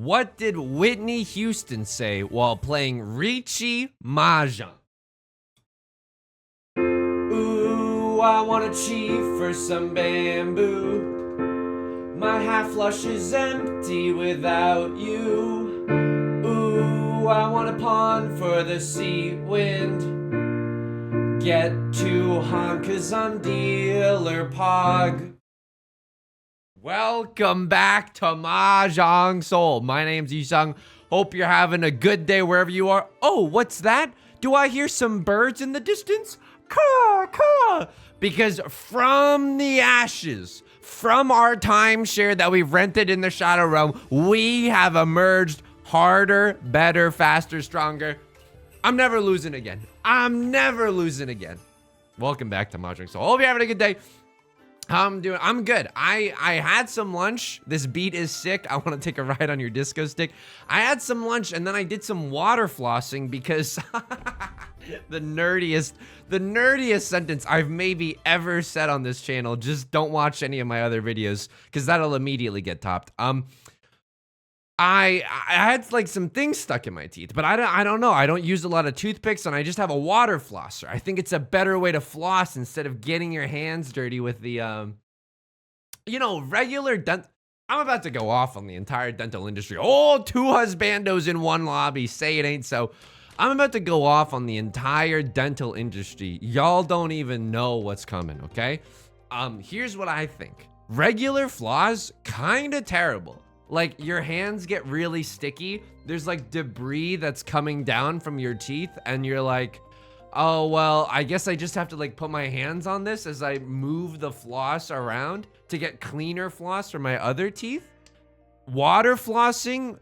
What did Whitney Houston say while playing Riichi Mahjong? Ooh, I wanna cheat for some bamboo. My half flush is empty without you. Ooh, I wanna pawn for the sea wind. Get to Han cause I'm dealer pog. Welcome back to Mahjong Soul. My name's Yusong. Hope you're having a good day wherever you are. Oh, what's that? Do I hear some birds in the distance? Caw, caw. Because from the ashes, from our timeshare that we've rented in the Shadow Realm, we have emerged harder, better, faster, stronger. I'm never losing again. I'm never losing again. Welcome back to Mahjong Soul. Hope you're having a good day. I'm good. I had some lunch. This beat is sick. I want to take a ride on your disco stick. I had some lunch and then I did some water flossing because the nerdiest sentence I've maybe ever said on this channel. Just don't watch any of my other videos because that'll immediately get topped. I had like some things stuck in my teeth, but I don't know. I don't use a lot of toothpicks and I just have a water flosser. I think it's a better way to floss instead of getting your hands dirty with the, regular I'm about to go off on the entire dental industry. Oh, two husbandos in one lobby. Say it ain't so. I'm about to go off on the entire dental industry. Y'all don't even know what's coming, okay? Here's what I think. Regular floss, kinda terrible. Like, your hands get really sticky. There's like debris that's coming down from your teeth and you're like, oh, well, I guess I just have to like put my hands on this as I move the floss around to get cleaner floss for my other teeth. Water flossing,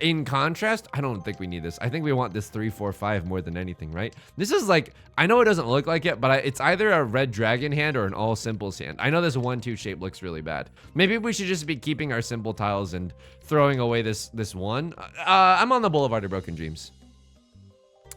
in contrast, I don't think we need this. I think we want this 3, 4, 5 more than anything, right? This is like, I know it doesn't look like it, but it's either a red dragon hand or an all simples hand. I know this 1-2 shape looks really bad. Maybe we should just be keeping our simple tiles and throwing away this one. I'm on the Boulevard of Broken Dreams.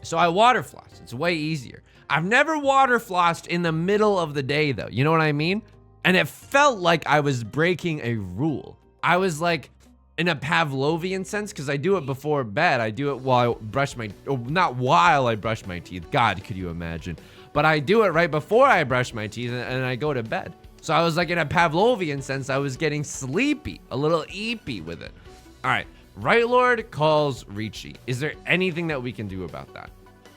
So I water floss. It's way easier. I've never water flossed in the middle of the day though. You know what I mean? And it felt like I was breaking a rule. I was like, in a Pavlovian sense, because I do it before bed. I do it while I brush not while I brush my teeth. God, could you imagine? But I do it right before I brush my teeth and I go to bed. So I was like, in a Pavlovian sense, I was getting sleepy, a little eepy with it. All right, Right Lord calls Riichi. Is there anything that we can do about that?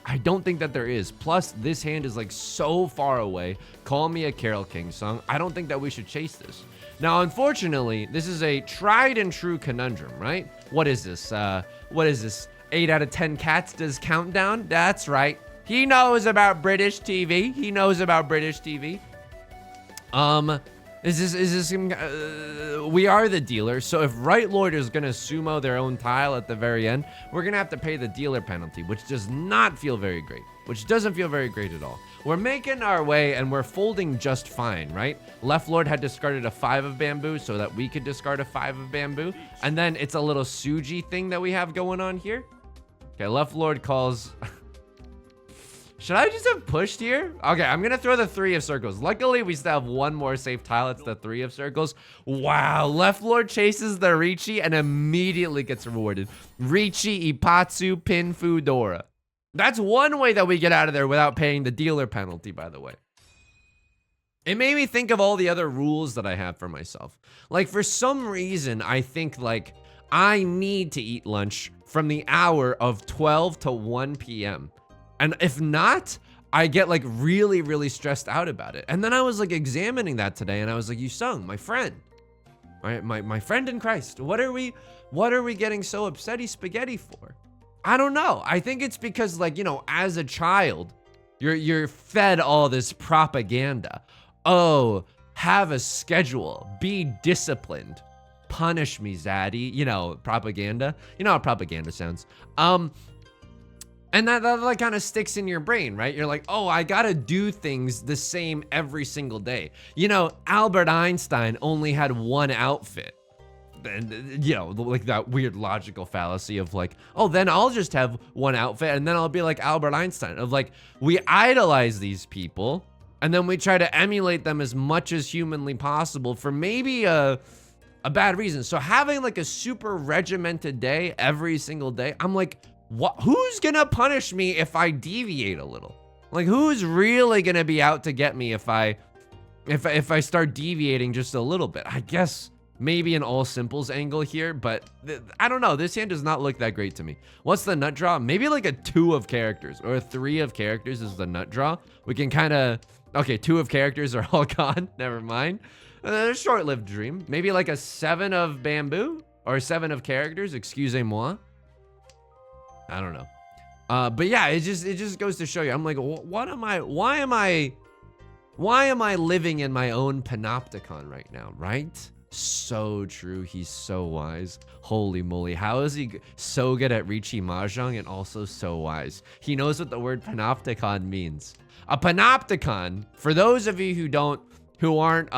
I don't think that there is. Plus, this hand is like so far away. Call me a Carole King song. I don't think that we should chase this. Now, unfortunately, this is a tried and true conundrum, right? What is this? 8 out of 10 cats does countdown? That's right. He knows about British TV. He knows about British TV. We are the dealer, so if Right Lord is gonna sumo their own tile at the very end, we're gonna have to pay the dealer penalty, which does not feel very great, which doesn't feel very great at all. We're making our way and we're folding just fine, right? Left Lord had discarded a 5 of bamboo so that we could discard a 5 of bamboo, and then it's a little Suji thing that we have going on here. Okay, Left Lord calls... Should I just have pushed here? Okay, I'm gonna throw the 3 of circles. Luckily, we still have one more safe tile. It's the 3 of circles. Wow, Left Lord chases the Riichi and immediately gets rewarded. Riichi Ipatsu Pin Fudora. That's one way that we get out of there without paying the dealer penalty, by the way. It made me think of all the other rules that I have for myself. Like, for some reason, I think, like, I need to eat lunch from the hour of 12 to 1 p.m. And if not, I get like really, really stressed out about it. And then I was like examining that today and I was like, Yusong, my friend, my friend in Christ, what are we getting so upsetty spaghetti for? I don't know. I think it's because, like, you know, as a child, you're fed all this propaganda. Oh, have a schedule, be disciplined, punish me, Zaddy. You know, propaganda. You know how propaganda sounds. And that like kind of sticks in your brain, right? You're like, oh, I gotta do things the same every single day. You know, Albert Einstein only had one outfit. And, you know, like that weird logical fallacy of like, oh, then I'll just have one outfit and then I'll be like Albert Einstein. Of like, we idolize these people and then we try to emulate them as much as humanly possible for maybe a a bad reason. So having like a super regimented day every single day, I'm like, what? Who's gonna punish me if I deviate a little? Like, who's really gonna be out to get me if I start deviating just a little bit? I guess maybe an all simples angle here, but I don't know. This hand does not look that great to me. What's the nut draw? Maybe like a 2 of characters or a 3 of characters is the nut draw. We can kind of, okay, 2 of characters are all gone. Never mind. Short-lived dream. Maybe like a 7 of bamboo or 7 of characters. Excusez-moi. I don't know. But yeah, it just goes to show you. I'm like, what am I? Why am I living in my own panopticon right now? Right? So true. He's so wise. Holy moly. How is he so good at Riichi Mahjong and also so wise? He knows what the word panopticon means. A panopticon, for those of you who aren't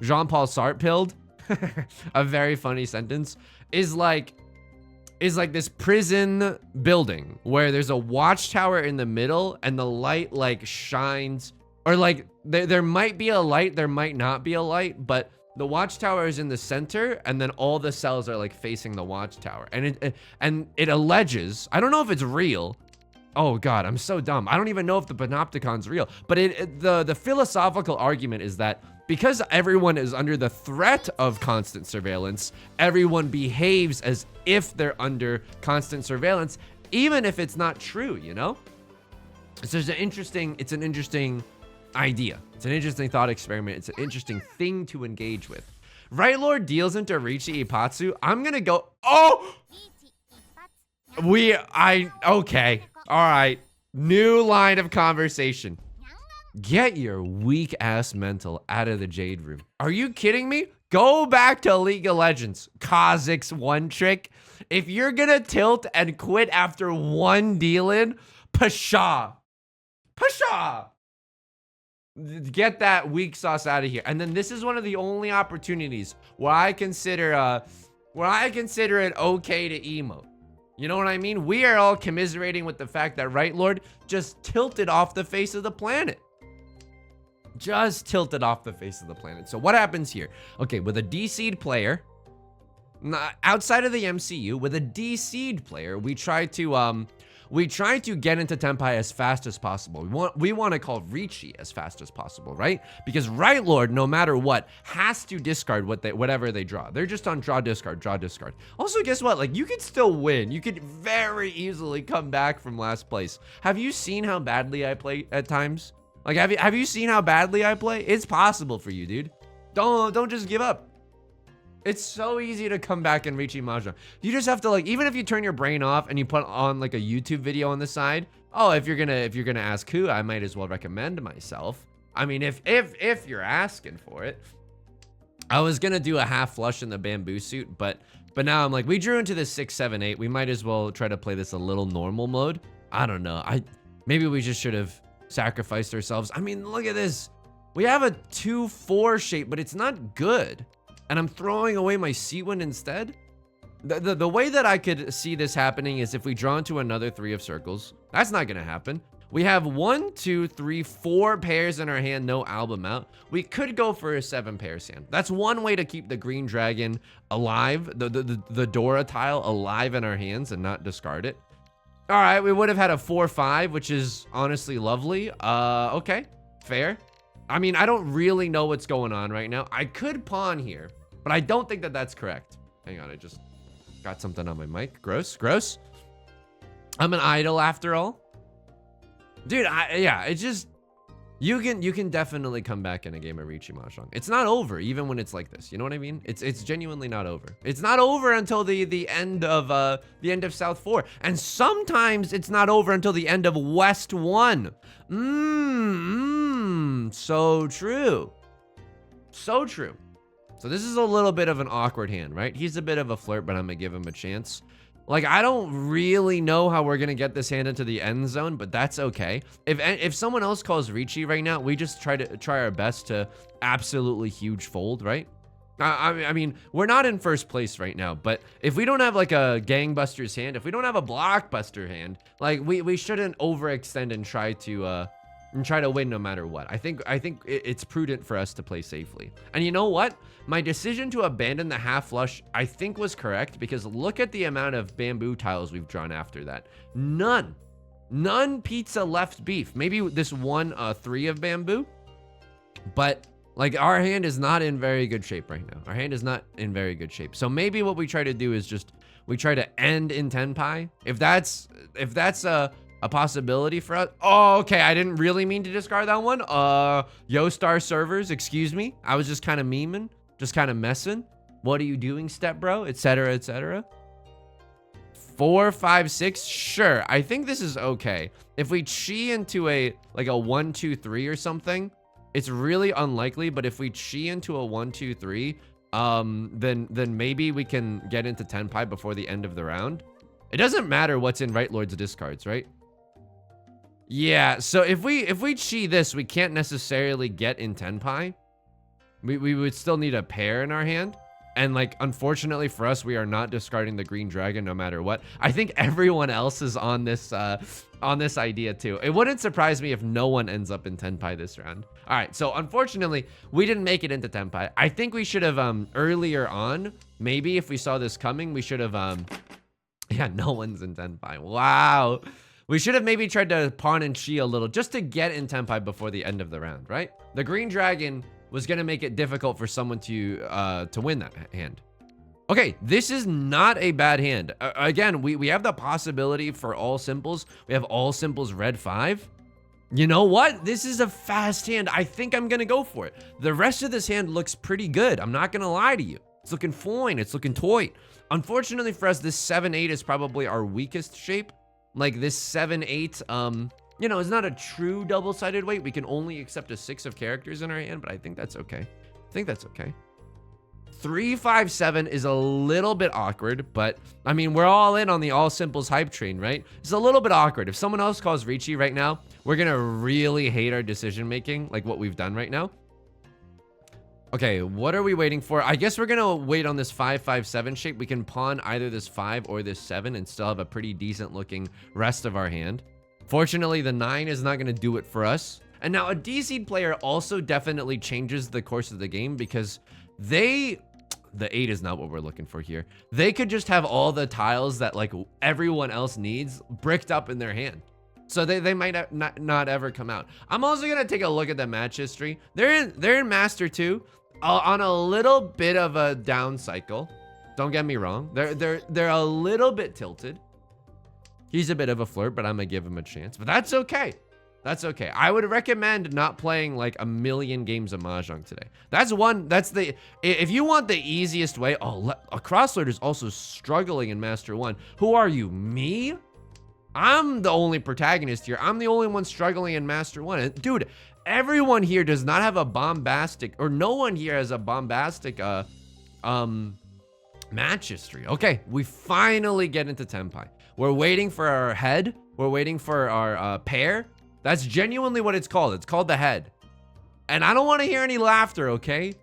Jean-Paul Sartre-pilled, a very funny sentence, is like this prison building where there's a watchtower in the middle and the light like shines, or like there might be a light, there might not be a light, but the watchtower is in the center, and then all the cells are like facing the watchtower. And it alleges, I don't know if it's real. Oh God, I'm so dumb. I don't even know if the panopticon's real, but the philosophical argument is that because everyone is under the threat of constant surveillance, everyone behaves as if they're under constant surveillance, even if it's not true, you know? So it's an interesting idea. It's an interesting thought experiment. It's an interesting thing to engage with. Right Lord deals into Riichi Ipatsu. I'm gonna go, oh! Okay. All right. New line of conversation. Get your weak ass mental out of the Jade Room. Are you kidding me? Go back to League of Legends. Kha'Zix's one trick. If you're gonna tilt and quit after one deal-in, pshaw. Pshaw. Get that weak sauce out of here. And then this is one of the only opportunities where I consider it okay to emote. You know what I mean? We are all commiserating with the fact that Right Lord just tilted off the face of the planet. Just tilted off the face of the planet. So what happens here? Okay, with a DC'd player, outside of the MCU, with a DC'd player, we try to get into Tenpai as fast as possible. We want to call Riichi as fast as possible, right? Because Right Lord, no matter what, has to discard whatever they draw. They're just on draw, discard, draw, discard. Also, guess what? Like, you could still win. You could very easily come back from last place. Have you seen how badly I play at times? Like, have you seen how badly I play? It's possible for you, dude. Don't just give up. It's so easy to come back and Riichi Mahjong. You just have to, like, even if you turn your brain off and you put on like a YouTube video on the side. Oh, if you're gonna ask who, I might as well recommend myself. I mean, if you're asking for it. I was gonna do a half flush in the bamboo suit, but now I'm like, we drew into this 6, 7, 8. We might as well try to play this a little normal mode. I don't know. Maybe we just should have sacrificed ourselves. I mean, look at this. We have a 2-4 shape, but it's not good. And I'm throwing away my C1 instead. The way that I could see this happening is if we draw into another 3 of circles. That's not gonna happen. We have 1, 2, 3, 4 pairs in our hand, no album out. We could go for a 7 pairs hand. That's one way to keep the green dragon alive, the Dora tile alive in our hands and not discard it. All right, we would have had a 4-5, which is honestly lovely. Okay, fair. I mean, I don't really know what's going on right now. I could pawn here, but I don't think that that's correct. Hang on, I just got something on my mic. Gross. I'm an idol after all. Dude, yeah, it's just, you can definitely come back in a game of Riichi Mahjong. It's not over, even when it's like this. You know what I mean? It's genuinely not over. It's not over until the end of South 4, and sometimes it's not over until the end of West 1. So true. So true. So this is a little bit of an awkward hand, right? He's a bit of a flirt, but I'm gonna give him a chance. Like, I don't really know how we're gonna get this hand into the end zone, but that's okay. If someone else calls Riichi right now, we just try our best to absolutely huge fold, right? I mean, we're not in first place right now, but if we don't have like a gangbusters hand, if we don't have a blockbuster hand, like we shouldn't overextend and try and try to win no matter what. I think it's prudent for us to play safely. And you know what? My decision to abandon the half flush, I think, was correct, because look at the amount of bamboo tiles we've drawn after that. None pizza left beef. Maybe this one 3 of bamboo, but like our hand is not in very good shape right now. Our hand is not in very good shape. So maybe what we try to do is just we try to end in tenpai. If that's a possibility for us. Oh, okay. I didn't really mean to discard that one. Yo-Star servers, excuse me. I was just kind of memeing, just kind of messing. What are you doing, step bro? Etc. etc. 4, 5, 6. Sure. I think this is okay. If we chi into a 1, 2, 3 or something, it's really unlikely. But if we chi into a 1, 2, 3, then maybe we can get into tenpai before the end of the round. It doesn't matter what's in Right Lord's discards, right? Yeah, so if we chi this, we can't necessarily get in tenpai. We would still need a pair in our hand. And like, unfortunately for us, we are not discarding the green dragon no matter what. I think everyone else is on this idea too. It wouldn't surprise me if no one ends up in tenpai this round. All right, so unfortunately, we didn't make it into tenpai. I think we should have earlier on, maybe if we saw this coming, we should have yeah, no one's in tenpai. Wow. We should have maybe tried to pawn and chi a little just to get in tenpai before the end of the round, right? The green dragon was going to make it difficult for someone to win that hand. Okay, this is not a bad hand. Again, we have the possibility for all simples. We have all simples red 5. You know what? This is a fast hand. I think I'm going to go for it. The rest of this hand looks pretty good. I'm not going to lie to you. It's looking fine. It's looking toy. Unfortunately for us, this 7-8 is probably our weakest shape. Like this 7-8, you know, it's not a true double-sided weight. We can only accept a 6 of characters in our hand, but I think that's okay. I think that's okay. 3, 5, 7 is a little bit awkward, but I mean, we're all in on the all simples hype train, right? It's a little bit awkward. If someone else calls Riichi right now, we're gonna really hate our decision making, like what we've done right now. Okay, what are we waiting for? I guess we're gonna wait on this 5, 5, 7 shape. We can pawn either this 5 or this 7 and still have a pretty decent looking rest of our hand. Fortunately, the 9 is not gonna do it for us. And now a D-seed player also definitely changes the course of the game because the 8 is not what we're looking for here. They could just have all the tiles that like everyone else needs bricked up in their hand. So they might not ever come out. I'm also gonna take a look at the match history. They're in Master 2. On a little bit of a down cycle. Don't get me wrong. They're a little bit tilted. He's a bit of a flirt, but I'm gonna give him a chance. But that's okay. That's okay. I would recommend not playing like a million games of Mahjong today. If you want the easiest way. Oh, a crosslord is also struggling in Master 1. Who are you, me? I'm the only protagonist here. I'm the only one struggling in Master 1. Dude, everyone here does not have a bombastic, or no one here has a bombastic match history. Okay, we finally get into tenpai. We're waiting for our head. We're waiting for our pair. That's genuinely what it's called. It's called the head. And I don't want to hear any laughter, okay?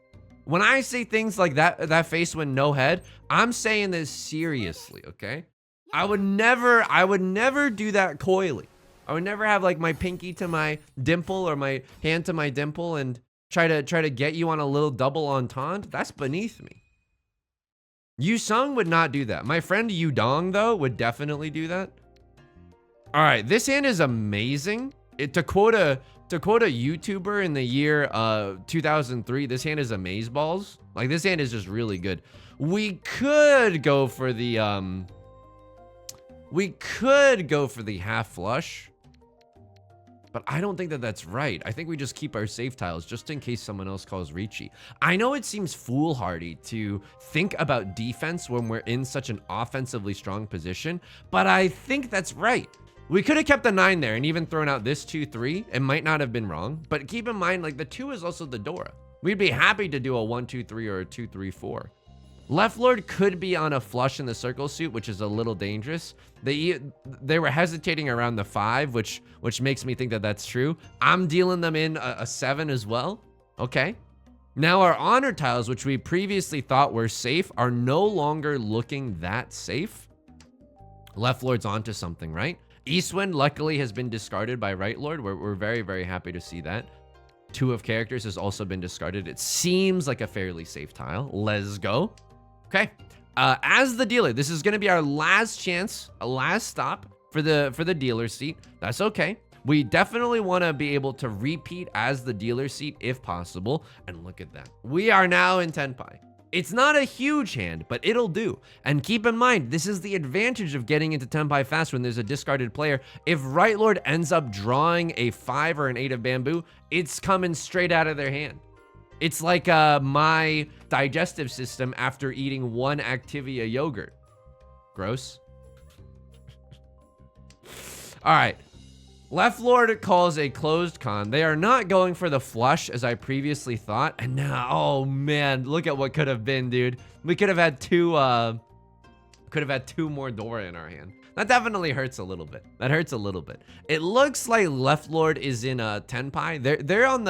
When I say things like that face when no head, I'm saying this seriously, okay? I would never do that coyly. I would never have like my pinky to my dimple or my hand to my dimple and try to get you on a little double entente. That's beneath me. Yusong would not do that. My friend Yudong though would definitely do that. All right, this hand is amazing. To quote a YouTuber in the year 2003, this hand is amazeballs. Like this hand is just really good. We could go for the half flush, but I don't think that that's right. I think we just keep our safe tiles just in case someone else calls Riichi. I know it seems foolhardy to think about defense when we're in such an offensively strong position, but I think that's right. We could have kept the 9 there and even thrown out this 2, 3. It might not have been wrong, but keep in mind, like the 2 is also the Dora. We'd be happy to do a 1, 2, 3 or a 2, 3, 4. Left Lord could be on a flush in the circle suit, which is a little dangerous. They were hesitating around the 5, which makes me think that that's true. I'm dealing them in a 7 as well. Okay. Now our honor tiles, which we previously thought were safe, are no longer looking that safe. Left Lord's onto something, right? Eastwind luckily has been discarded by Right Lord. We're very, very happy to see that. 2 of characters has also been discarded. It seems like a fairly safe tile. Let's go. Okay. As the dealer, this is going to be our last chance, a last stop for the dealer seat. That's okay. We definitely want to be able to repeat as the dealer seat if possible. And look at that. We are now in Tenpai. It's not a huge hand, but it'll do. And keep in mind, this is the advantage of getting into Tenpai fast when there's a discarded player. If Right Lord ends up drawing a 5 or an 8 of bamboo, it's coming straight out of their hand. It's like my digestive system after eating 1 Activia yogurt. Gross. All right. Left Lord calls a closed con. They are not going for the flush as I previously thought. And now, oh man, look at what could have been, dude. We could have had 2 more Dora in our hand. That definitely hurts a little bit. That hurts a little bit. It looks like Left Lord is in a Tenpai. They're on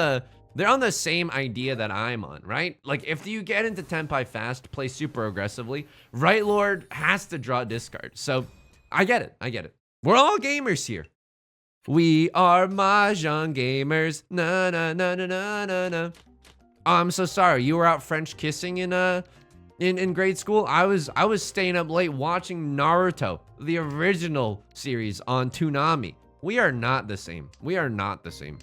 the same idea that I'm on, right? Like if you get into Tenpai fast, play super aggressively, Right Lord has to draw discard. So I get it. I get it. We're all gamers here. We are Mahjong gamers. Na na na na na na na. I'm so sorry. You were out French kissing in grade school. I was staying up late watching Naruto, the original series on Toonami. We are not the same. We are not the same.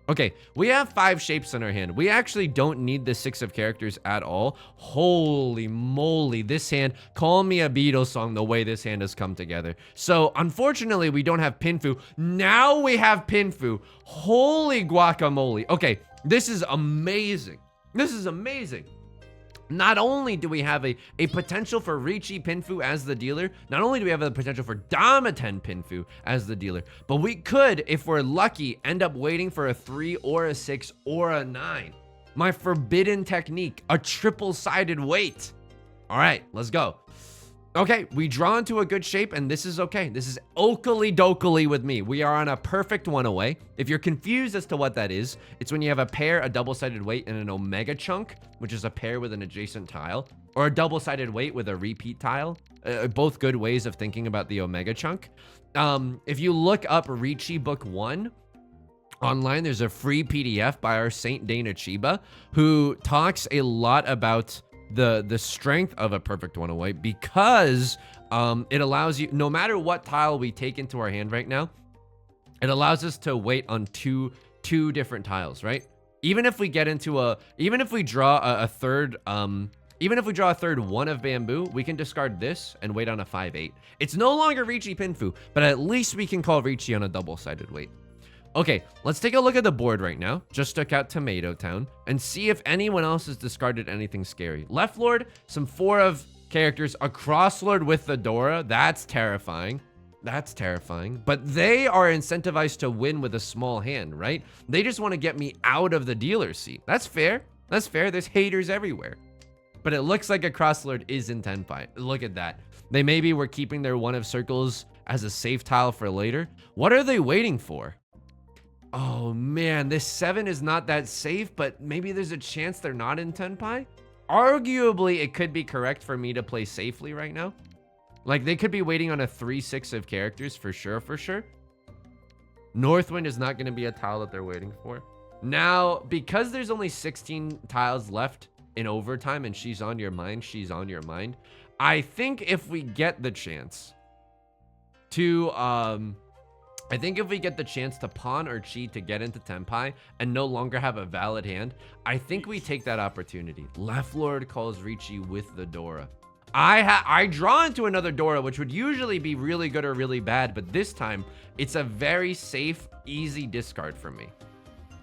Okay, we have 5 shapes in our hand. We actually don't need the 6 of characters at all. Holy moly, this hand, call me a Beatles song the way this hand has come together. So unfortunately, we don't have Pinfu. Now we have Pinfu. Holy guacamole. Okay, this is amazing. This is amazing. Not only do we have a potential for Riichi Pinfu as the dealer, not only do we have the potential for Damaten Pinfu as the dealer, but we could, if we're lucky, end up waiting for a 3 or a 6 or a 9. My forbidden technique, a triple-sided wait. All right, let's go. Okay, we draw into a good shape, and this is okay. This is okily dokily with me. We are on a perfect 1 away. If you're confused as to what that is, it's when you have a pair, a double-sided weight, and an omega chunk, which is a pair with an adjacent tile, or a double-sided weight with a repeat tile. Both good ways of thinking about the omega chunk. If you look up Riichi Book 1, online, there's a free PDF by our Saint Dana Chiba, who talks a lot about the strength of a perfect 1 away because it allows you, no matter what tile we take into our hand right now, it allows us to wait on two different tiles, right? Even if we get into even if we draw a third 1 of bamboo, we can discard this and wait on a 5/8. It's no longer Riichi Pinfu, but at least we can call Riichi on a double-sided weight. Okay, let's take a look at the board right now. Just took out Tomato Town and see if anyone else has discarded anything scary. Left Lord, some 4 of characters, a Cross Lord with the Dora. That's terrifying. That's terrifying. But they are incentivized to win with a small hand, right? They just want to get me out of the dealer seat. That's fair. That's fair. There's haters everywhere. But it looks like a Cross Lord is in Tenpai. Look at that. They maybe were keeping their 1 of circles as a safe tile for later. What are they waiting for? Oh man, this 7 is not that safe, but maybe there's a chance they're not in Tenpai? Arguably, it could be correct for me to play safely right now. Like, they could be waiting on a 3/6 of characters for sure, for sure. Northwind is not going to be a tile that they're waiting for. Now, because there's only 16 tiles left in overtime and she's on your mind, I think if we get the chance to, pawn or cheat to get into Tenpai and no longer have a valid hand, I think we take that opportunity. Left Lord calls Riichi with the Dora. I draw into another Dora, which would usually be really good or really bad, but this time it's a very safe, easy discard for me.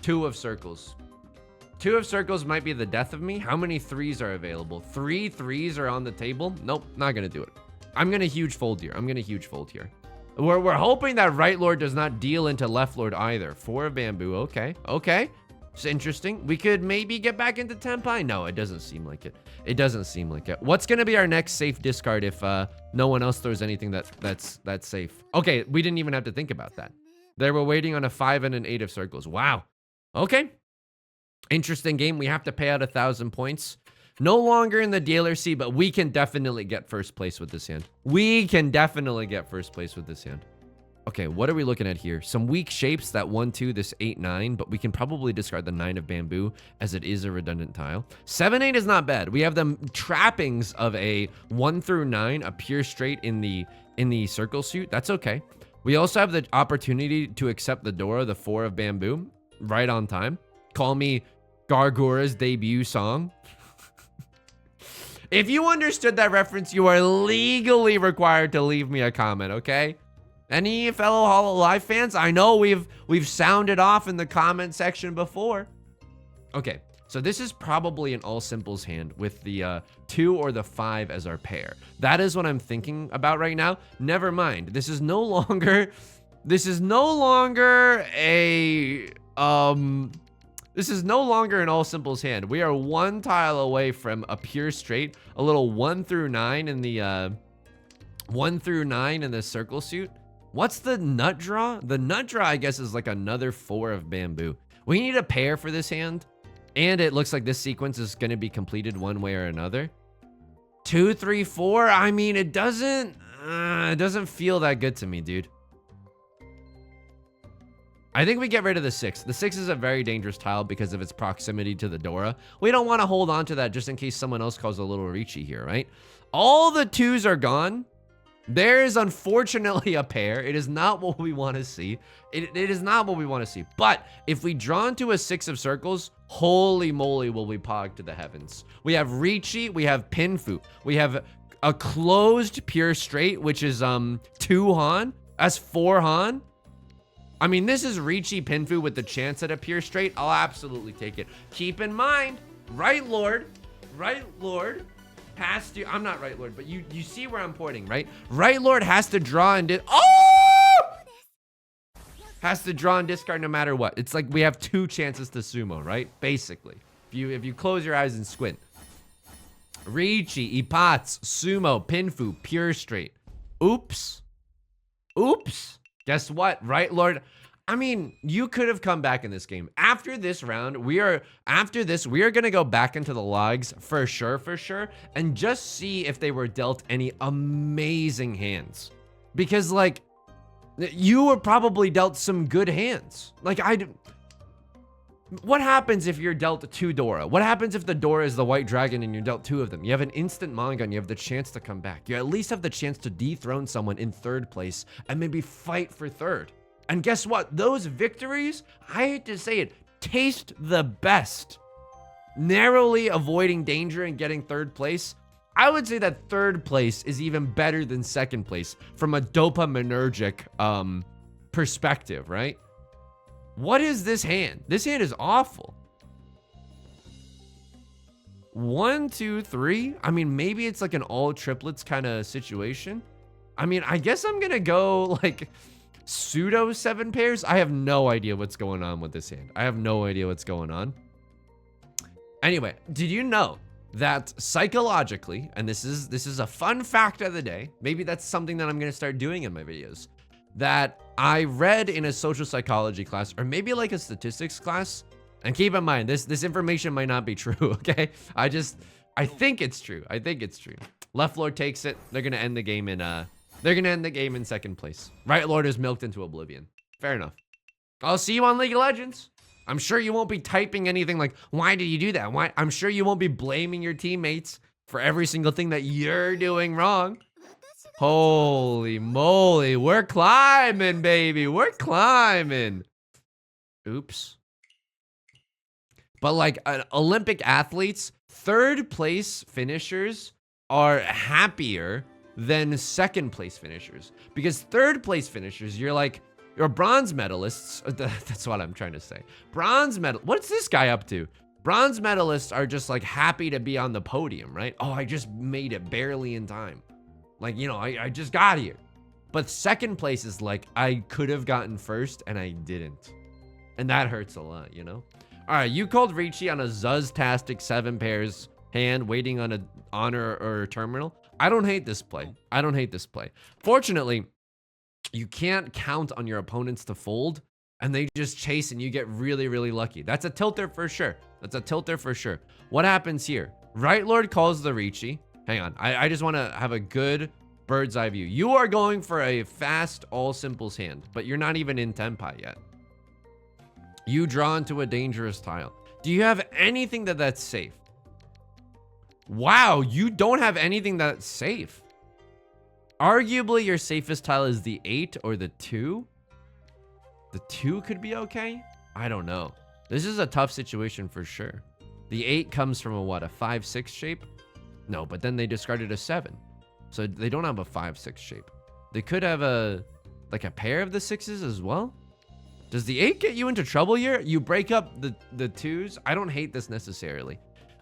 2 of circles. 2 of circles might be the death of me. How many 3s are available? 3 3s are on the table. Nope, not gonna do it. I'm gonna huge fold here. We're hoping that Right Lord does not deal into Left Lord either. 4 of bamboo. Okay. It's interesting. We could maybe get back into Tenpai. No, it doesn't seem like it. What's going to be our next safe discard if no one else throws anything that's safe? Okay, we didn't even have to think about that. They were waiting on a 5 and an 8 of circles. Wow. Okay. Interesting game. We have to pay out 1,000 points. No longer in the dealer seat, but we can definitely get first place with this hand. Okay, what are we looking at here? Some weak shapes, that 1, 2, this 8, 9, but we can probably discard the 9 of bamboo as it is a redundant tile. 7, 8 is not bad. We have the trappings of a 1 through 9, a pure straight in the circle suit. That's okay. We also have the opportunity to accept the Dora, the 4 of bamboo, right on time. Call me Gargora's debut song. If you understood that reference, you are legally required to leave me a comment, okay? Any fellow Hololive fans? I know we've sounded off in the comment section before. Okay, so this is probably an all simples hand with the 2 or the 5 as our pair. That is what I'm thinking about right now. Never mind. This is no longer an all simples hand. We are 1 tile away from a pure straight, a little 1 through 9 in the 1 through 9 in the circle suit. What's the nut draw? The nut draw, I guess, is like another 4 of bamboo. We need a pair for this hand, and it looks like this sequence is going to be completed one way or another. 2, 3, 4. I mean, it doesn't feel that good to me, dude. I think we get rid of the 6. The 6 is a very dangerous tile because of its proximity to the Dora. We don't want to hold on to that just in case someone else calls a little Riichi here, right? All the 2s are gone. There is unfortunately a pair. It is not what we want to see. It is not what we want to see. But if we draw into a 6 of circles, holy moly will we pog to the heavens. We have Riichi, we have Pinfu, we have a closed pure straight, which is 2 Han. That's 4 Han. I mean, this is Riichi Pinfu with the chance at a pure straight. I'll absolutely take it. Keep in mind, Right Lord has to, I'm not Right Lord, but you see where I'm pointing, right? Right Lord has to draw and has to draw and discard no matter what. It's like we have 2 chances to sumo, right? Basically, if you close your eyes and squint. Riichi, Ipats, sumo, Pinfu, pure straight. Oops. Guess what? Right Lord. I mean, you could have come back in this game. After this round, we are going to go back into the logs for sure, and just see if they were dealt any amazing hands. Because, like, you were probably dealt some good hands. Like, what happens if you're dealt 2 Dora? What happens if the Dora is the white dragon and you're dealt 2 of them? You have an instant manga and you have the chance to come back. You at least have the chance to dethrone someone in 3rd place and maybe fight for 3rd. And guess what? Those victories, I hate to say it, taste the best. Narrowly avoiding danger and getting 3rd place. I would say that 3rd place is even better than 2nd place from a dopaminergic perspective, right? What is this hand? This hand is awful. 1, 2, 3. I mean, maybe it's like an all triplets kind of situation. I mean, I guess I'm gonna go like pseudo 7 pairs. I have no idea what's going on with this hand. I have no idea what's going on. Anyway, did you know that psychologically, and this is a fun fact of the day, maybe that's something that I'm gonna start doing in my videos, that I read in a social psychology class, or maybe like a statistics class, and keep in mind, this information might not be true, okay? I think it's true. Left Lord takes it. They're gonna end the game in 2nd place. Right Lord is milked into oblivion. Fair enough. I'll see you on League of Legends. I'm sure you won't be typing anything like, why did you do that? Why? I'm sure you won't be blaming your teammates for every single thing that you're doing wrong. Holy moly, we're climbing, baby. We're climbing. Oops. But like Olympic athletes, 3rd place finishers are happier than 2nd place finishers. Because 3rd place finishers, you're bronze medalists. That's what I'm trying to say. What's this guy up to? Bronze medalists are just like happy to be on the podium, right? Oh, I just made it barely in time. Like, you know, I just got here. But 2nd place is like, I could have gotten 1st and I didn't. And that hurts a lot, you know? All right, you called Riichi on a Zuz-tastic 7 pairs hand waiting on an honor or a terminal. I don't hate this play. Fortunately, you can't count on your opponents to fold and they just chase and you get really, really lucky. That's a tilter for sure. What happens here? Right Lord calls the Riichi. Hang on. I just want to have a good bird's eye view. You are going for a fast all simples hand, but you're not even in tenpai yet. You draw into a dangerous tile. Do you have anything that's safe? Wow, you don't have anything that's safe. Arguably, your safest tile is the 8 or the 2. The 2 could be okay. I don't know. This is a tough situation for sure. The 8 comes from a what? A 5-6 shape? No, but then they discarded a 7. So they don't have a 5-6 shape. They could have a pair of the 6s as well. Does the 8 get you into trouble here? You break up the 2s. I don't hate this necessarily.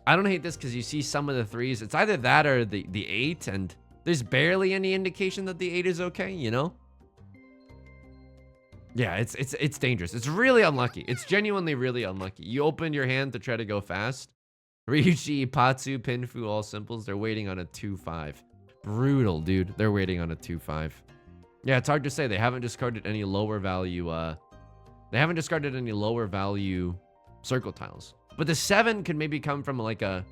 I don't hate this because you see some of the 3s. It's either that or the 8, and there's barely any indication that the 8 is okay, you know? Yeah, it's dangerous. It's really unlucky. It's genuinely really unlucky. You open your hand to try to go fast. Riichi, Patsu, Pinfu, all simples. They're waiting on a 2-5. Brutal, dude. They're waiting on a 2-5. Yeah, it's hard to say. They haven't discarded any lower value. They haven't discarded any lower value circle tiles. But the 7 could maybe come from like a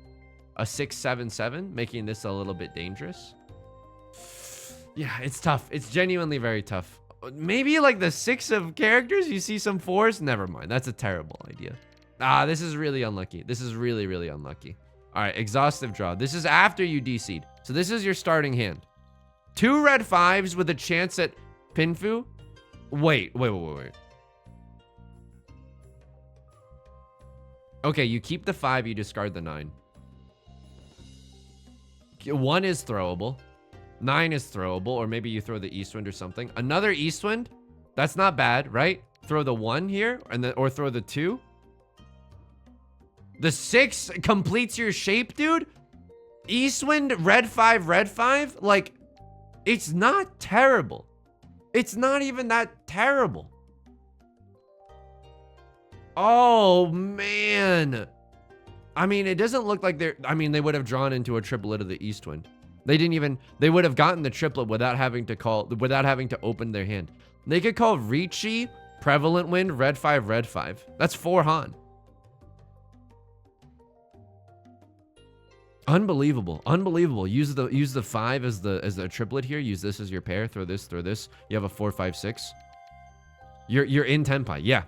6-7-7, making this a little bit dangerous. Yeah, it's tough. It's genuinely very tough. Maybe like the 6 of characters, you see some 4s. Never mind. That's a terrible idea. This is really unlucky. This is really, really unlucky. All right, exhaustive draw. This is after you DC'd. So this is your starting hand. 2 red 5s with a chance at Pinfu. Wait. Okay, you keep the 5, you discard the 9. 1 is throwable. 9 is throwable, or maybe you throw the Eastwind or something. Another Eastwind. That's not bad, right? Throw the 1 here, and then or throw the 2. The 6 completes your shape, dude. Eastwind, red 5. Like, it's not terrible. It's not even that terrible. Oh, man. I mean, it doesn't look like they're... I mean, they would have drawn into a triplet of the Eastwind. They didn't even... They would have gotten the triplet without having to open their hand. They could call Riichi, Prevalent Wind, red 5. That's 4 Han. Unbelievable. Use the 5 as the triplet here. Use this as your pair. Throw this. You have a 4-5-6. You're in tenpai. Yeah.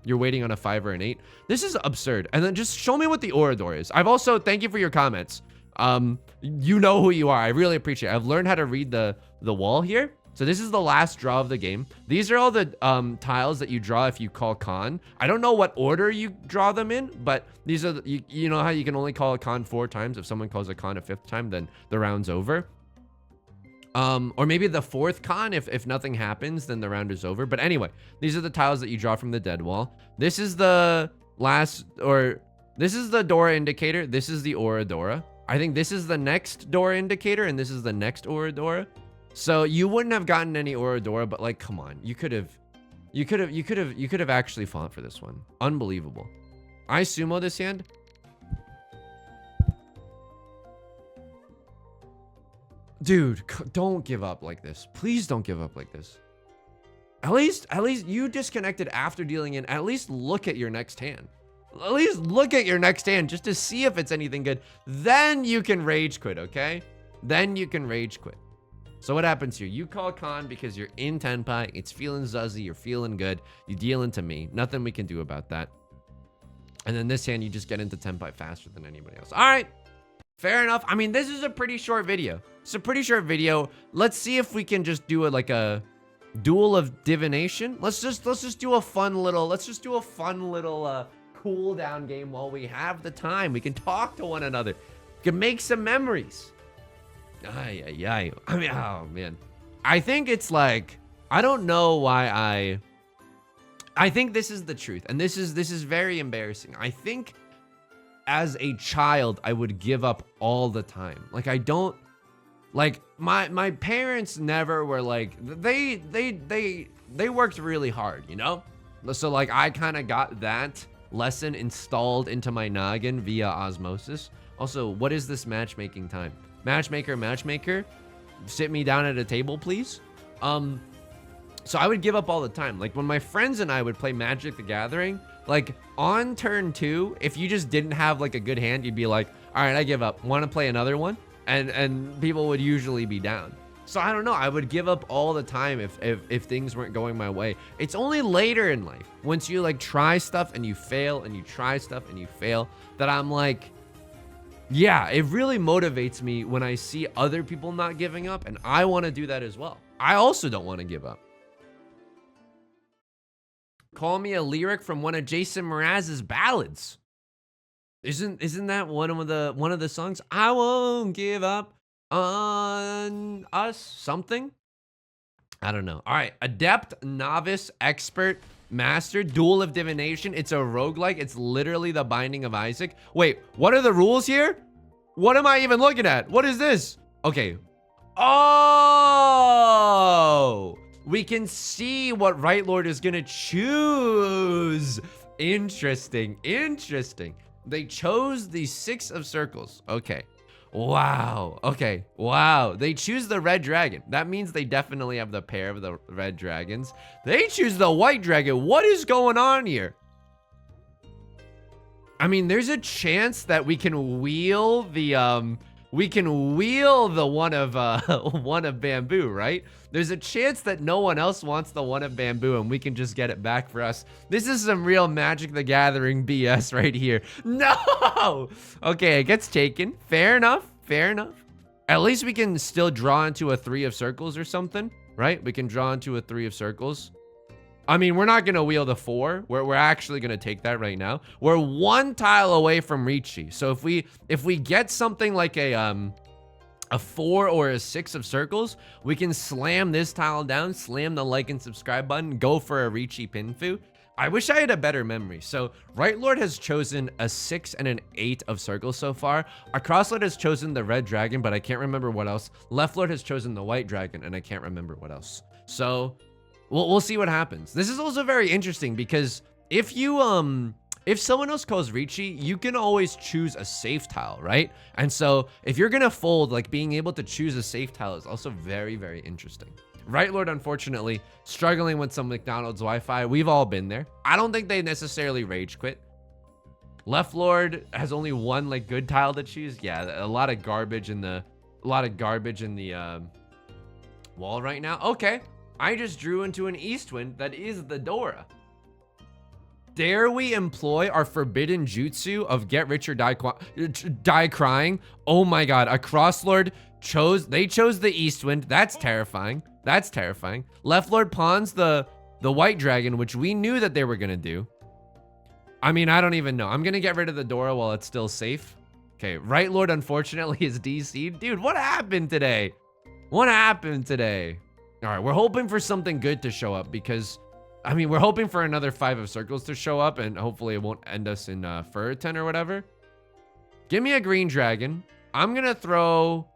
You're waiting on a 5 or an 8. This is absurd. And then just show me what the Orador is. I've also, thank you for your comments. You know who you are. I really appreciate it. I've learned how to read the wall here. So this is the last draw of the game. These are all the tiles that you draw if you call Khan. I don't know what order you draw them in, but these are, you know how you can only call a Khan 4 times. If someone calls a Khan a 5th time, then the round's over. Or maybe the 4th Khan, if nothing happens, then the round is over. But anyway, these are the tiles that you draw from the dead wall. This is the this is the Dora indicator. This is the Oradora. I think this is the next Dora indicator, and this is the next Oradora. So you wouldn't have gotten any Oradora, but like, come on, you could have actually fought for this one. Unbelievable. I sumo this hand. Dude, don't give up like this. Please don't give up like this. At least you disconnected after dealing in. At least look at your next hand. At least look at your next hand just to see if it's anything good. Then you can rage quit, okay? Then you can rage quit. So what happens here? You call Khan because you're in tenpai. It's feeling zuzzy. You're feeling good. You deal into me. Nothing we can do about that. And then this hand, you just get into tenpai faster than anybody else. All right. Fair enough. I mean, this is a pretty short video. It's a pretty short video. Let's see if we can just do a duel of divination. Let's just do a fun little cool down game while we have the time. We can talk to one another. We can make some memories. I mean, oh man. I think it's like, I don't know why I think this is the truth. And this is very embarrassing. I think as a child, I would give up all the time. Like, I don't, like, my parents never were like, they worked really hard, you know? So like, I kind of got that lesson installed into my noggin via osmosis. Also, what is this matchmaking time? Matchmaker, sit me down at a table, please. So I would give up all the time. Like when my friends and I would play Magic the Gathering, like on turn 2, if you just didn't have like a good hand, you'd be like, all right, I give up. Want to play another one? and people would usually be down. So I don't know, I would give up all the time if things weren't going my way. It's only later in life, once you like try stuff and you fail and you try stuff and you fail, that I'm like, yeah, it really motivates me when I see other people not giving up, and I want to do that as well. I also don't want to give up. Call me a lyric from one of Jason Mraz's ballads. Isn't that one of the songs? I won't give up on us something. I don't know. All right, adept, novice, expert, master, duel of divination. It's a roguelike. It's literally the Binding of Isaac. Wait, what are the rules here? What am I even looking at? What is this? Okay. Oh, we can see what Right Lord is gonna choose. Interesting, interesting. They chose the 6 of circles. Okay. Wow. Okay. Wow. They choose the red dragon. That means they definitely have the pair of the red dragons. They choose the white dragon. What is going on here? I mean, there's a chance that we can wheel the one of bamboo, right? There's a chance that no one else wants the one of bamboo and we can just get it back for us. This is some real Magic the Gathering BS right here. No! Okay, it gets taken. Fair enough. Fair enough. At least we can still draw into a 3 of circles or something, right? We can draw into a 3 of circles. I mean, we're not going to wheel the 4. We're actually going to take that right now. We're 1 tile away from Riichi. So if we get something like a 4 or a 6 of circles, we can slam this tile down, slam the like and subscribe button, go for a Riichi Pinfu. I wish I had a better memory. So Right Lord has chosen a 6 and an 8 of circles so far. Our Cross Lord has chosen the red dragon, but I can't remember what else. Left Lord has chosen the white dragon, and I can't remember what else. So we'll see what happens. This is also very interesting because if someone else calls Riichi, you can always choose a safe tile, right? And so if you're gonna fold, like being able to choose a safe tile is also very, very interesting. Right Lord, unfortunately, struggling with some McDonald's Wi-Fi. We've all been there. I don't think they necessarily rage quit. Left Lord has only one like good tile to choose. Yeah, a lot of garbage in the wall right now. Okay, I just drew into an east wind that is the Dora. Dare we employ our forbidden jutsu of get rich or die crying? Oh my god, a Cross Lord chose the east wind. That's terrifying. That's terrifying. Left Lord pawns the white dragon, which we knew that they were gonna do. I mean, I don't even know. I'm gonna get rid of the Dora while it's still safe. Okay, Right Lord unfortunately is DC'd. Dude, what happened today? What happened today? All right, we're hoping for something good to show up because, I mean, we're hoping for another 5 of circles to show up and hopefully it won't end us in Furriton or whatever. Give me a green dragon. I'm gonna throw,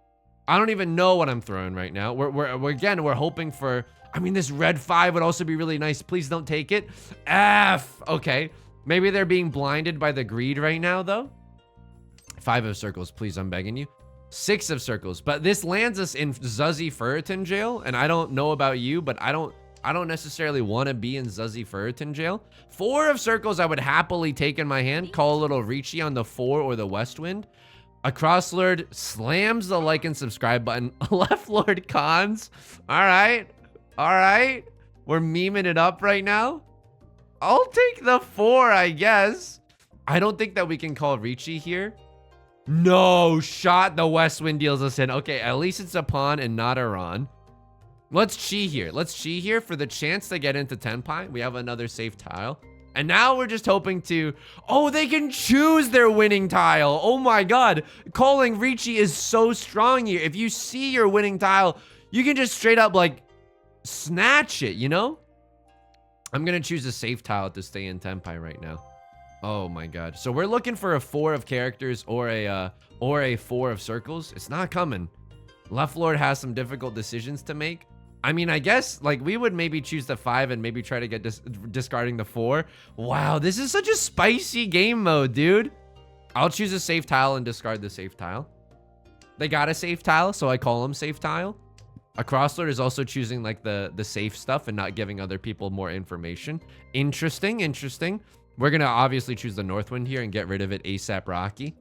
I don't even know what I'm throwing right now. We're hoping for, I mean, this red 5 would also be really nice. Please don't take it. F. Okay. Maybe they're being blinded by the greed right now though. 5 of circles, please, I'm begging you. 6 of circles, but this lands us in Zuzzy Furriton jail, and I don't know about you, but I don't necessarily want to be in Zuzzy Furriton jail. 4 of circles I would happily take in my hand, call a little Riichi on the 4 or the west wind. A Cross Lord slams the like and subscribe button. Left Lord cons. All right. We're memeing it up right now. I'll take the 4, I guess. I don't think that we can call Riichi here. No shot. The west wind deals us in. Okay, at least it's a pawn and not a Ron. Let's chi here. Let's chi here for the chance to get into Tenpai. We have another safe tile. And now we're just hoping to... Oh, they can choose their winning tile. Oh my god. Calling Riichi is so strong here. If you see your winning tile, you can just straight up like snatch it, you know? I'm going to choose a safe tile to stay in Tenpai right now. Oh my god. So we're looking for a 4 of characters or a 4 of circles. It's not coming. Left Lord has some difficult decisions to make. I mean, I guess like we would maybe choose the 5 and maybe try to get discarding the 4. Wow, this is such a spicy game mode, dude. I'll choose a safe tile and discard the safe tile. They got a safe tile, so I call them safe tile. A Cross Lord is also choosing like the safe stuff and not giving other people more information. Interesting, interesting. We're gonna obviously choose the Northwind here and get rid of it ASAP Rocky.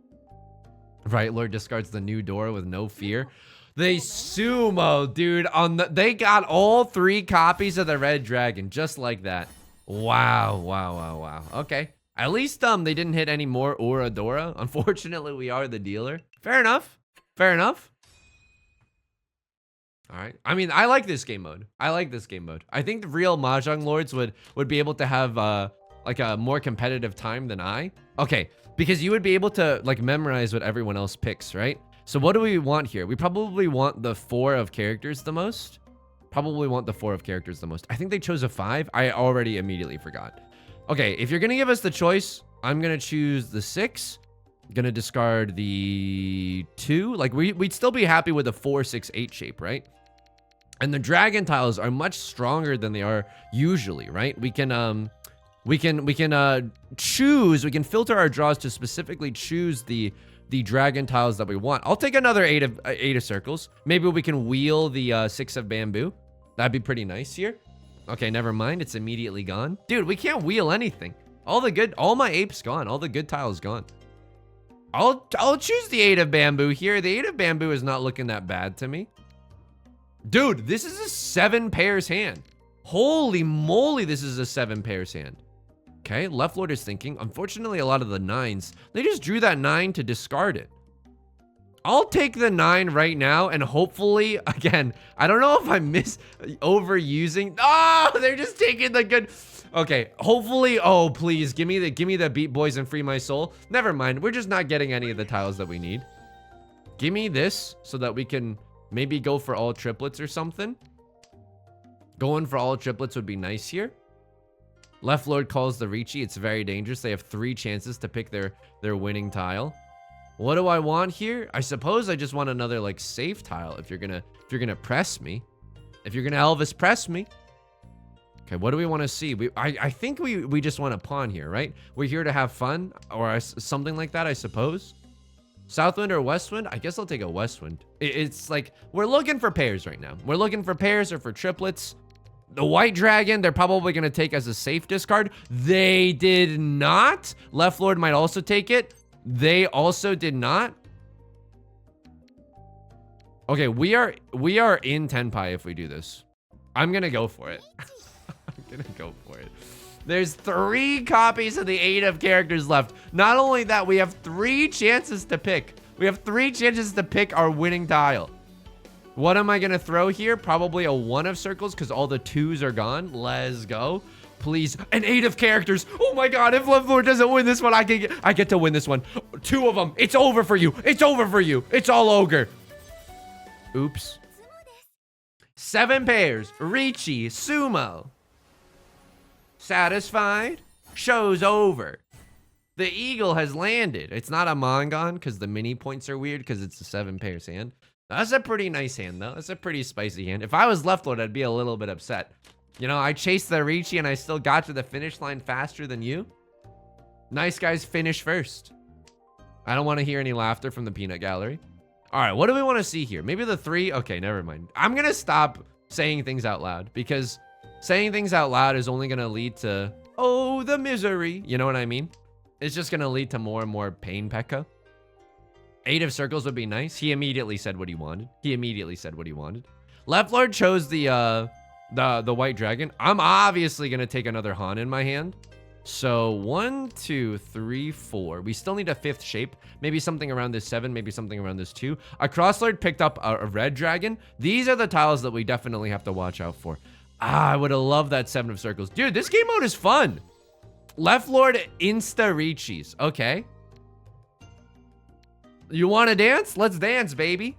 Right Lord discards the new door with no fear. They sumo, dude. They got all 3 copies of the red dragon just like that. Wow, wow, wow, wow. Okay. At least they didn't hit any more Oradora. Unfortunately, we are the dealer. Fair enough. Fair enough. All right. I mean, I like this game mode. I like this game mode. I think the real Mahjong lords would be able to have like a more competitive time than I. Okay, because you would be able to like memorize what everyone else picks, right? So what do we want here? We probably want the 4 of characters the most. Probably want the 4 of characters the most. I think they chose a 5. I already immediately forgot. Okay, if you're gonna give us the choice, I'm gonna choose the 6. Gonna discard the 2. Like we'd still be happy with a 4, 6, 8 shape, right? And the dragon tiles are much stronger than they are usually, right? We can choose, we can filter our draws to specifically choose the dragon tiles that we want. I'll take another 8 of circles. Maybe we can wheel the 6 of bamboo. That'd be pretty nice here. Okay, never mind. It's immediately gone. Dude, we can't wheel anything. All my apes gone. All the good tiles gone. I'll choose the 8 of bamboo here. The 8 of bamboo is not looking that bad to me. Dude, this is a 7 pairs hand. Holy moly, this is a 7 pairs hand. Okay, left lord is thinking. Unfortunately, a lot of the 9s, they just drew that 9 to discard it. I'll take the 9 right now, and hopefully, again, I don't know if I'm overusing. Oh, they're just taking the good. Okay, hopefully, oh, please, give me the beat boys and free my soul. Never mind, we're just not getting any of the tiles that we need. Give me this so that we can maybe go for all triplets or something. Going for all triplets would be nice here. Left lord calls the Riichi. It's very dangerous. They have 3 chances to pick their winning tile. What do I want here? I suppose I just want another like safe tile if you're gonna press me. If you're gonna Elvis press me. Okay, what do we want to see? I think we just want a pawn here, right? We're here to have fun or something like that, I suppose. Southwind or Westwind? I guess I'll take a Westwind. It's like we're looking for pairs right now. We're looking for pairs or for triplets. The white dragon, they're probably going to take as a safe discard. They did not. Left lord might also take it. They also did not. Okay, we are in Tenpai if we do this. I'm going to go for it. I'm going to go for it. There's 3 copies of the 8 of characters left. Not only that, we have 3 chances to pick. We have 3 chances to pick our winning tile. What am I going to throw here? Probably a 1 of circles because all the 2s are gone. Let's go. Please. An 8 of characters. Oh my god, if Left Lord doesn't win this one, I get to win this one. 2 of them. It's over for you. It's over for you. It's all ogre. Oops. 7 pairs. Riichi, sumo. Satisfied? Show's over. The eagle has landed. It's not a Mongon because the mini points are weird because it's a 7 pairs hand. That's a pretty nice hand, though. That's a pretty spicy hand. If I was left lord, I'd be a little bit upset. You know, I chased the Riichi and I still got to the finish line faster than you. Nice guys finish first. I don't want to hear any laughter from the peanut gallery. All right, what do we want to see here? Maybe the 3? Okay, never mind. I'm going to stop saying things out loud because saying things out loud is only going to lead to, oh, the misery. You know what I mean? It's just going to lead to more and more pain, Pekka. 8 of circles would be nice. He immediately said what he wanted. Left lord chose the white dragon. I'm obviously going to take another Han in my hand. So 1, 2, 3, 4. We still need a 5th shape. Maybe something around this 7. Maybe something around this 2. A crosslord picked up a red dragon. These are the tiles that we definitely have to watch out for. I would have loved that 7 of circles. Dude, this game mode is fun. Left lord insta Riichis. Okay. You want to dance? Let's dance, baby.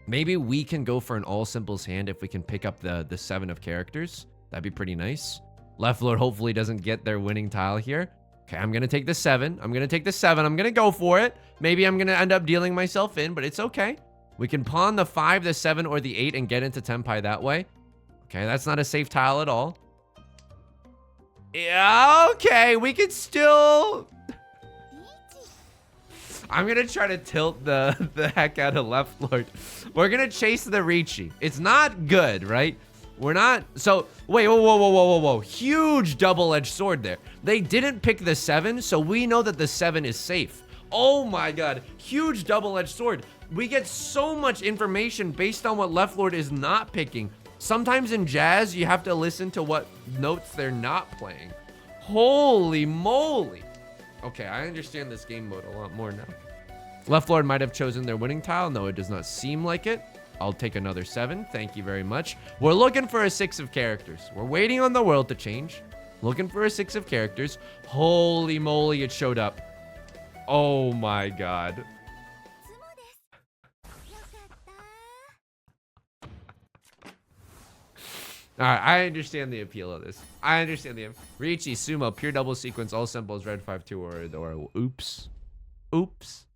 Maybe we can go for an all simples hand if we can pick up the 7 of characters. That'd be pretty nice. Left lord hopefully doesn't get their winning tile here. Okay, I'm going to take the 7. I'm going to go for it. Maybe I'm going to end up dealing myself in, but it's okay. We can pawn the 5, the 7, or the 8 and get into Tenpai that way. Okay, that's not a safe tile at all. Yeah, okay, we could still... I'm going to try to tilt the heck out of left lord. We're going to chase the Riichi. It's not good, right? We're not... So, wait, whoa. Huge double-edged sword there. They didn't pick the 7, so we know that the 7 is safe. Oh my god, huge double-edged sword. We get so much information based on what Left Lord is not picking. Sometimes in jazz, you have to listen to what notes they're not playing. Holy moly. Okay, I understand this game mode a lot more now. Left Lord might have chosen their winning tile. No, it does not seem like it. I'll take another 7. Thank you very much. We're looking for a 6 of characters. We're waiting on the world to change. Looking for a 6 of characters. Holy moly, it showed up. Oh my god. Alright, I understand the appeal of this. I understand the Riichi, Sumo, pure double sequence, all symbols, red 5-2 or oops. Oops.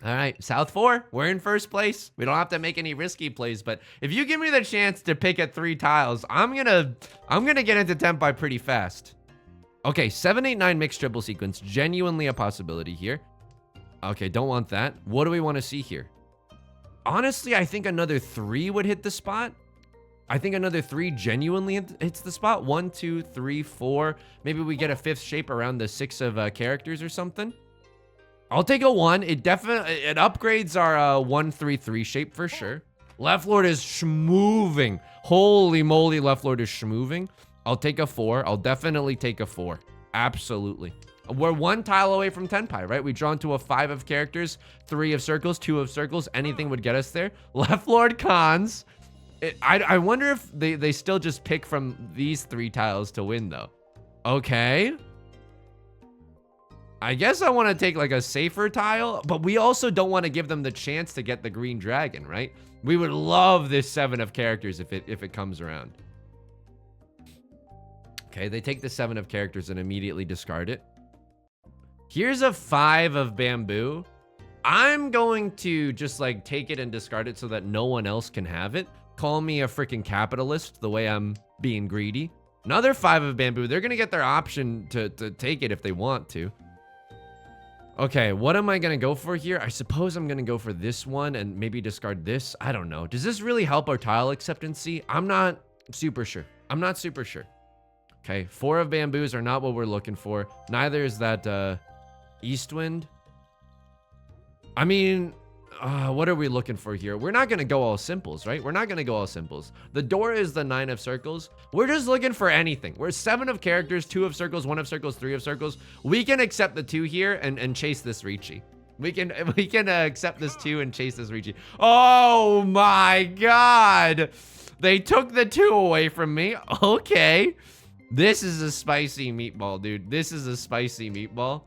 Alright, South 4, we're in first place. We don't have to make any risky plays, but if you give me the chance to pick at 3 tiles, I'm gonna get into Tenpai pretty fast. Okay, 7, 8, 9 mixed triple sequence, genuinely a possibility here. Okay, don't want that. What do we want to see here? Honestly, I think another 3 would hit the spot. I think another 3 genuinely hits the spot. 1, 2, 3, 4. Maybe we get a 5th shape around the 6 of characters or something. I'll take a 1. It upgrades our 1, 3, 3 shape for sure. Left Lord is schmooving. Holy moly, Left Lord is schmooving. I'll take a 4. I'll definitely take a 4. Absolutely. We're 1 tile away from Tenpai, right? We draw into a 5 of characters, 3 of circles, 2 of circles. Anything would get us there. Left Lord cons. I wonder if they still just pick from these 3 tiles to win, though. Okay. I guess I want to take like a safer tile, but we also don't want to give them the chance to get the green dragon, right? We would love this 7 of characters if it comes around. Okay, they take the 7 of characters and immediately discard it. Here's a 5 of bamboo. I'm going to just like take it and discard it so that no one else can have it. Call me a freaking capitalist the way I'm being greedy. Another 5 of bamboo. They're going to get their option to take it if they want to. Okay, what am I going to go for here? I suppose I'm going to go for this one and maybe discard this. I don't know. Does this really help our tile acceptancy? I'm not super sure. I'm not super sure. Okay, 4 of bamboos are not what we're looking for. Neither is that east wind. I mean, what are we looking for here? We're not going to go all simples, right? We're not going to go all simples. The door is the 9 of circles. We're just looking for anything. We're 7 of characters, 2 of circles, 1 of circles, 3 of circles. We can accept the 2 here and chase this Riichi. We can accept this 2 and chase this Riichi. Oh my god. They took the 2 away from me. Okay. This is a spicy meatball, dude. This is a spicy meatball.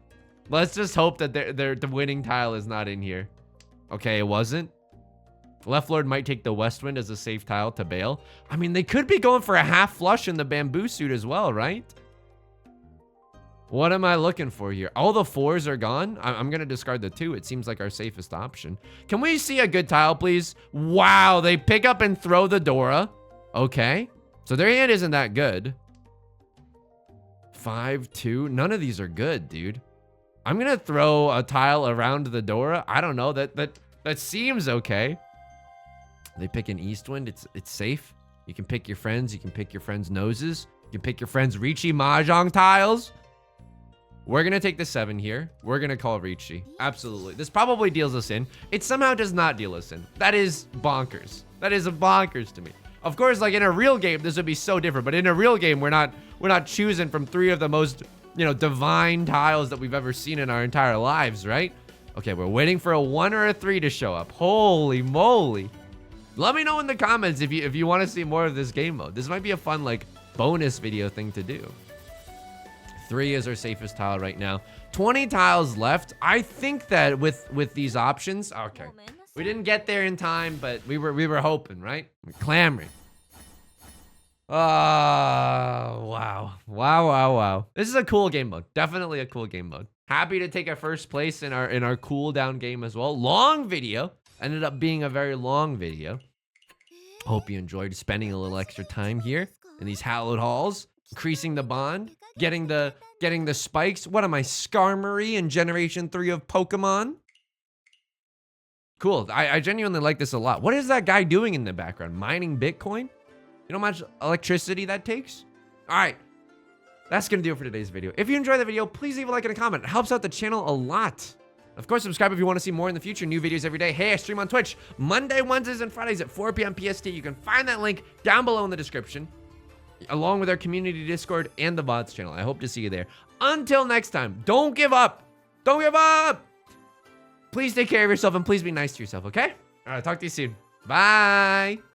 Let's just hope that the winning tile is not in here. Okay, it wasn't. Left Lord might take the west wind as a safe tile to bail. I mean, they could be going for a half flush in the bamboo suit as well, right? What am I looking for here? All the 4s are gone. I'm going to discard the 2. It seems like our safest option. Can we see a good tile, please? Wow, they pick up and throw the Dora. Okay. So their hand isn't that good. 5, 2. None of these are good, dude. I'm going to throw a tile around the Dora. I don't know. That seems okay. They pick an east wind. It's safe. You can pick your friends. You can pick your friends' noses. You can pick your friends' Riichi Mahjong tiles. We're going to take the 7 here. We're going to call Riichi. Absolutely. This probably deals us in. It somehow does not deal us in. That is bonkers. That is bonkers to me. Of course, like in a real game, this would be so different. But in a real game, we're not choosing from 3 of the most, divine tiles that we've ever seen in our entire lives, right? Okay, we're waiting for a 1 or a 3 to show up. Holy moly. Let me know in the comments if you want to see more of this game mode. This might be a fun, like, bonus video thing to do. 3 is our safest tile right now. 20 tiles left. I think that with these options, okay. We didn't get there in time, but we were hoping, right? We're clamoring. Oh, wow. Wow. This is a cool game mode. Definitely a cool game mode. Happy to take a first place in our cooldown game as well. Long video. Ended up being a very long video. Hope you enjoyed spending a little extra time here in these hallowed halls, increasing the bond, getting the spikes. What am I, Skarmory in Generation 3 of Pokemon? Cool. I genuinely like this a lot. What is that guy doing in the background? Mining Bitcoin? You know how much electricity that takes? All right. That's going to do it for today's video. If you enjoyed the video, please leave a like and a comment. It helps out the channel a lot. Of course, subscribe if you want to see more in the future. New videos every day. Hey, I stream on Twitch Monday, Wednesdays, and Fridays at 4 p.m. PST. You can find that link down below in the description, along with our community Discord and the VODs channel. I hope to see you there. Until next time, don't give up. Don't give up. Please take care of yourself and please be nice to yourself, okay? All right, talk to you soon. Bye.